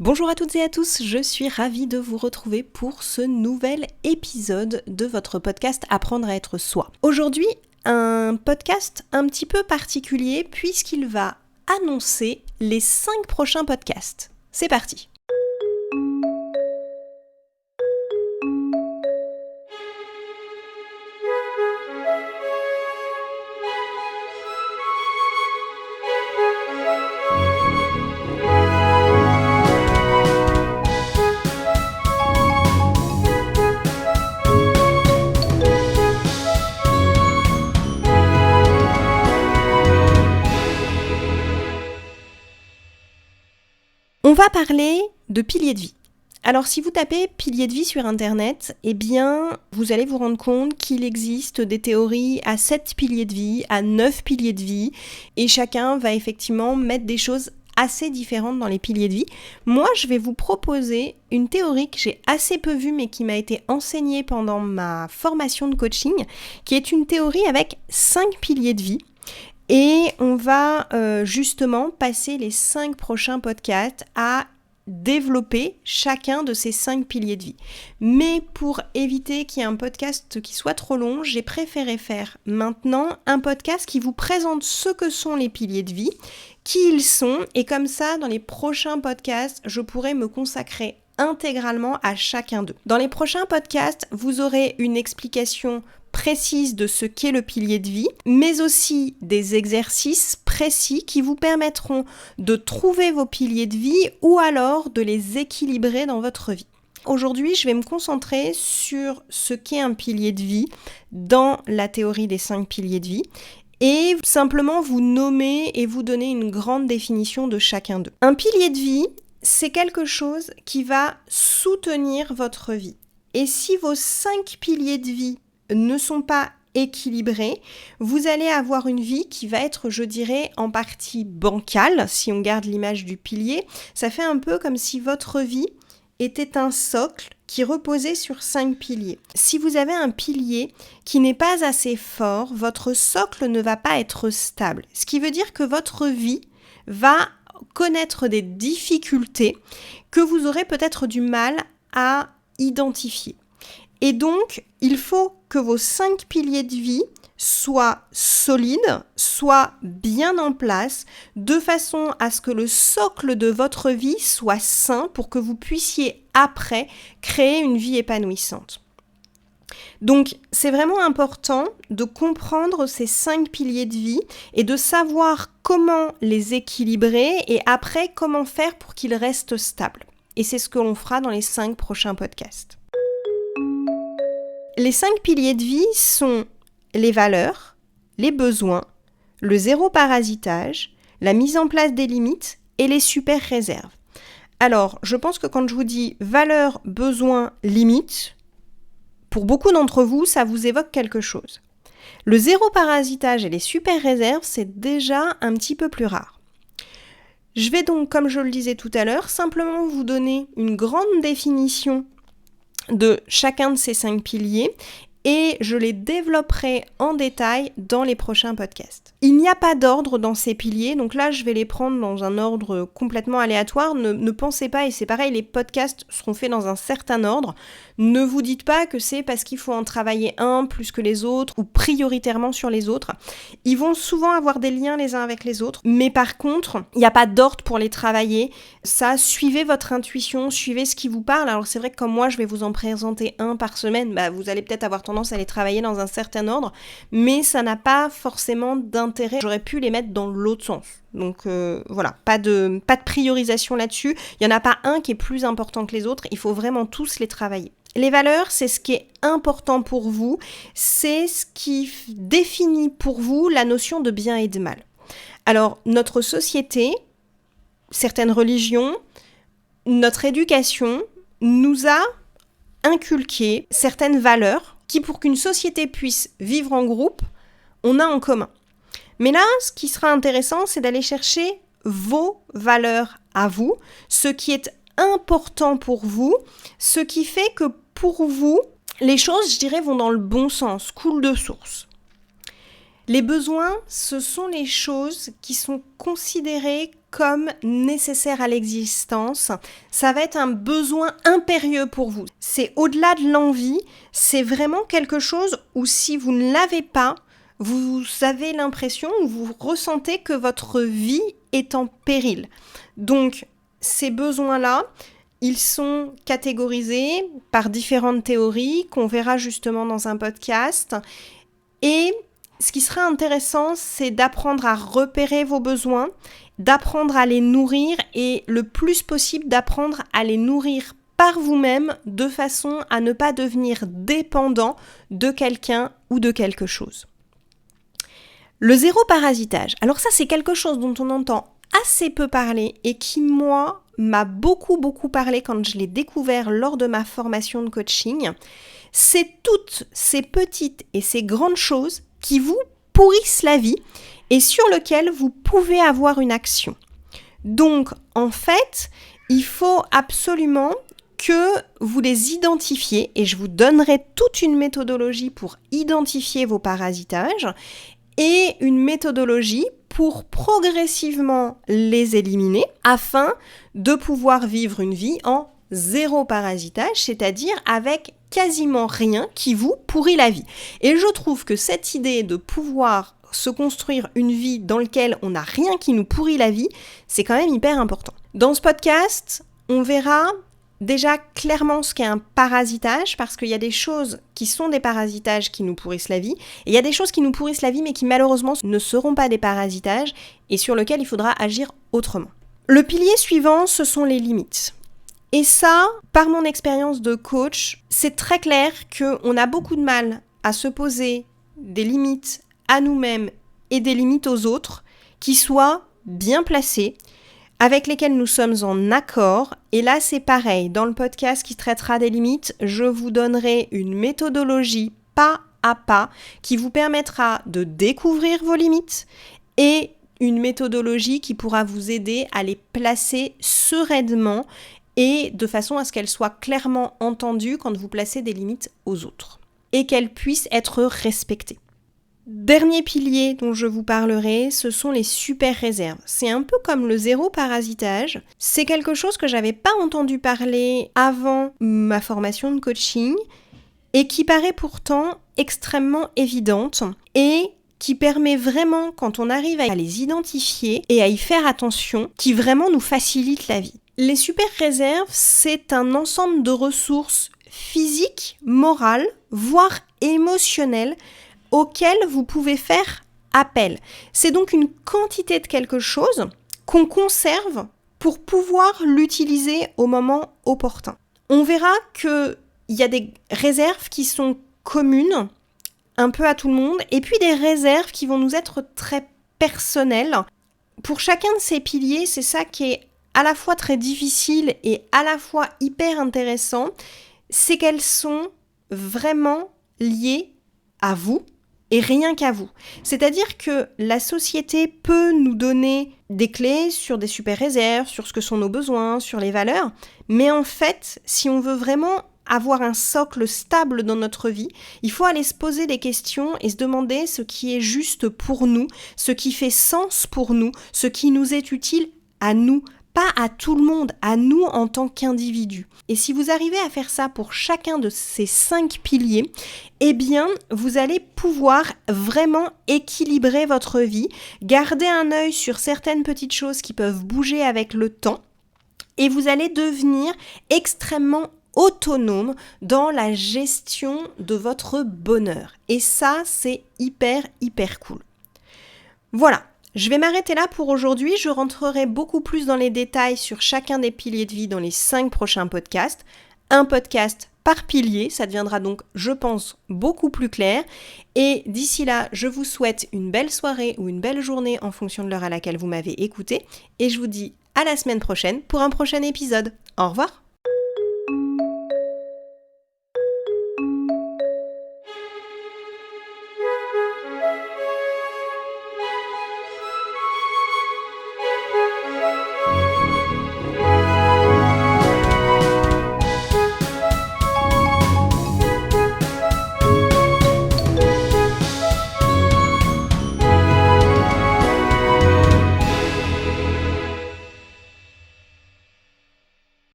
Bonjour à toutes et à tous, je suis ravie de vous retrouver pour ce nouvel épisode de votre podcast Apprendre à être soi. Aujourd'hui, un podcast un petit peu particulier puisqu'il va annoncer les 5 prochains podcasts. C'est parti! On va parler de piliers de vie. Alors si vous tapez piliers de vie sur internet, eh bien vous allez vous rendre compte qu'il existe des théories à 7 piliers de vie, à 9 piliers de vie, et chacun va effectivement mettre des choses assez différentes dans les piliers de vie. Moi, je vais vous proposer une théorie que j'ai assez peu vue mais qui m'a été enseignée pendant ma formation de coaching, qui est une théorie avec 5 piliers de vie. Et on va justement passer les 5 prochains podcasts à développer chacun de ces 5 piliers de vie. Mais pour éviter qu'il y ait un podcast qui soit trop long, j'ai préféré faire maintenant un podcast qui vous présente ce que sont les piliers de vie, qui ils sont, et comme ça, dans les prochains podcasts, je pourrai me consacrer intégralement à chacun d'eux. Dans les prochains podcasts, vous aurez une explication précise de ce qu'est le pilier de vie, mais aussi des exercices précis qui vous permettront de trouver vos piliers de vie ou alors de les équilibrer dans votre vie. Aujourd'hui, je vais me concentrer sur ce qu'est un pilier de vie dans la théorie des 5 piliers de vie et simplement vous nommer et vous donner une grande définition de chacun d'eux. Un pilier de vie, c'est quelque chose qui va soutenir votre vie. Et si vos 5 piliers de vie ne sont pas équilibrés, vous allez avoir une vie qui va être, je dirais, en partie bancale, si on garde l'image du pilier. Ça fait un peu comme si votre vie était un socle qui reposait sur 5 piliers. Si vous avez un pilier qui n'est pas assez fort, votre socle ne va pas être stable. Ce qui veut dire que votre vie va connaître des difficultés que vous aurez peut-être du mal à identifier. Et donc, il faut que vos 5 piliers de vie soient solides, soient bien en place, de façon à ce que le socle de votre vie soit sain pour que vous puissiez, après, créer une vie épanouissante. Donc, c'est vraiment important de comprendre ces 5 piliers de vie et de savoir comment les équilibrer et après, comment faire pour qu'ils restent stables. Et c'est ce que l'on fera dans les 5 prochains podcasts. Les 5 piliers de vie sont les valeurs, les besoins, le zéro parasitage, la mise en place des limites et les super réserves. Alors, je pense que quand je vous dis valeurs, besoins, limites, pour beaucoup d'entre vous, ça vous évoque quelque chose. Le zéro parasitage et les super réserves, c'est déjà un petit peu plus rare. Je vais donc, comme je le disais tout à l'heure, simplement vous donner une grande définition de chacun de ces 5 piliers et je les développerai en détail dans les prochains podcasts. Il n'y a pas d'ordre dans ces piliers, donc là je vais les prendre dans un ordre complètement aléatoire. Ne pensez pas, et c'est pareil, les podcasts seront faits dans un certain ordre. Ne vous dites pas que c'est parce qu'il faut en travailler un plus que les autres ou prioritairement sur les autres. Ils vont souvent avoir des liens les uns avec les autres, mais par contre, il n'y a pas d'ordre pour les travailler. Ça, suivez votre intuition, suivez ce qui vous parle. Alors c'est vrai que comme moi je vais vous en présenter un par semaine, vous allez peut-être avoir tendance à les travailler dans un certain ordre, mais ça n'a pas forcément d'intérêt. J'aurais pu les mettre dans l'autre sens. Donc voilà, pas de priorisation là-dessus. Il n'y en a pas un qui est plus important que les autres. Il faut vraiment tous les travailler. Les valeurs, c'est ce qui est important pour vous. C'est ce qui définit pour vous la notion de bien et de mal. Alors, notre société, certaines religions, notre éducation nous a inculqué certaines valeurs qui, pour qu'une société puisse vivre en groupe, on a en commun. Mais là, ce qui sera intéressant, c'est d'aller chercher vos valeurs à vous, ce qui est important pour vous, ce qui fait que pour vous, les choses, je dirais, vont dans le bon sens, coulent de source. Les besoins, ce sont les choses qui sont considérées comme nécessaire à l'existence. Ça va être un besoin impérieux pour vous. C'est au-delà de l'envie, c'est vraiment quelque chose où si vous ne l'avez pas, vous avez l'impression ou vous ressentez que votre vie est en péril. Donc, ces besoins-là, ils sont catégorisés par différentes théories qu'on verra justement dans un podcast. Et ce qui sera intéressant, c'est d'apprendre à repérer vos besoins, d'apprendre à les nourrir et le plus possible d'apprendre à les nourrir par vous-même de façon à ne pas devenir dépendant de quelqu'un ou de quelque chose. Le zéro parasitage. Alors ça, c'est quelque chose dont on entend assez peu parler et qui, moi, m'a beaucoup parlé quand je l'ai découvert lors de ma formation de coaching. C'est toutes ces petites et ces grandes choses qui vous pourrissent la vie et sur lesquelles vous pouvez avoir une action. Donc, en fait, il faut absolument que vous les identifiez et je vous donnerai toute une méthodologie pour identifier vos parasitages et une méthodologie pour progressivement les éliminer afin de pouvoir vivre une vie en zéro parasitage, c'est-à-dire avec quasiment rien qui vous pourrit la vie. Et je trouve que cette idée de pouvoir se construire une vie dans laquelle on n'a rien qui nous pourrit la vie, c'est quand même hyper important. Dans ce podcast, on verra déjà clairement ce qu'est un parasitage, parce qu'il y a des choses qui sont des parasitages qui nous pourrissent la vie, et il y a des choses qui nous pourrissent la vie, mais qui malheureusement ne seront pas des parasitages, et sur lesquels il faudra agir autrement. Le pilier suivant, ce sont les limites. Et ça, par mon expérience de coach, c'est très clair qu'on a beaucoup de mal à se poser des limites à nous-mêmes et des limites aux autres qui soient bien placées, avec lesquelles nous sommes en accord. Et là, c'est pareil. Dans le podcast qui traitera des limites, je vous donnerai une méthodologie pas à pas qui vous permettra de découvrir vos limites et une méthodologie qui pourra vous aider à les placer sereinement et de façon à ce qu'elles soient clairement entendues quand vous placez des limites aux autres et qu'elles puissent être respectées. Dernier pilier dont je vous parlerai, ce sont les super réserves. C'est un peu comme le zéro parasitage. C'est quelque chose que j'avais pas entendu parler avant ma formation de coaching et qui paraît pourtant extrêmement évidente et qui permet vraiment, quand on arrive à les identifier et à y faire attention, qui vraiment nous facilite la vie. Les super réserves, c'est un ensemble de ressources physiques, morales, voire émotionnelles auxquelles vous pouvez faire appel. C'est donc une quantité de quelque chose qu'on conserve pour pouvoir l'utiliser au moment opportun. On verra qu'il y a des réserves qui sont communes un peu à tout le monde et puis des réserves qui vont nous être très personnelles. Pour chacun de ces piliers, c'est ça qui est à la fois très difficile et à la fois hyper intéressant, c'est qu'elles sont vraiment liées à vous et rien qu'à vous. C'est-à-dire que la société peut nous donner des clés sur des super réserves, sur ce que sont nos besoins, sur les valeurs, mais en fait, si on veut vraiment avoir un socle stable dans notre vie, il faut aller se poser des questions et se demander ce qui est juste pour nous, ce qui fait sens pour nous, ce qui nous est utile à nous, pas à tout le monde, à nous en tant qu'individus. Et si vous arrivez à faire ça pour chacun de ces 5 piliers, eh bien, vous allez pouvoir vraiment équilibrer votre vie, garder un œil sur certaines petites choses qui peuvent bouger avec le temps, et vous allez devenir extrêmement autonome dans la gestion de votre bonheur. Et ça, c'est hyper cool. Voilà. Je vais m'arrêter là pour aujourd'hui, je rentrerai beaucoup plus dans les détails sur chacun des piliers de vie dans les 5 prochains podcasts. Un podcast par pilier, ça deviendra donc, je pense, beaucoup plus clair. Et d'ici là, je vous souhaite une belle soirée ou une belle journée en fonction de l'heure à laquelle vous m'avez écouté. Et je vous dis à la semaine prochaine pour un prochain épisode. Au revoir!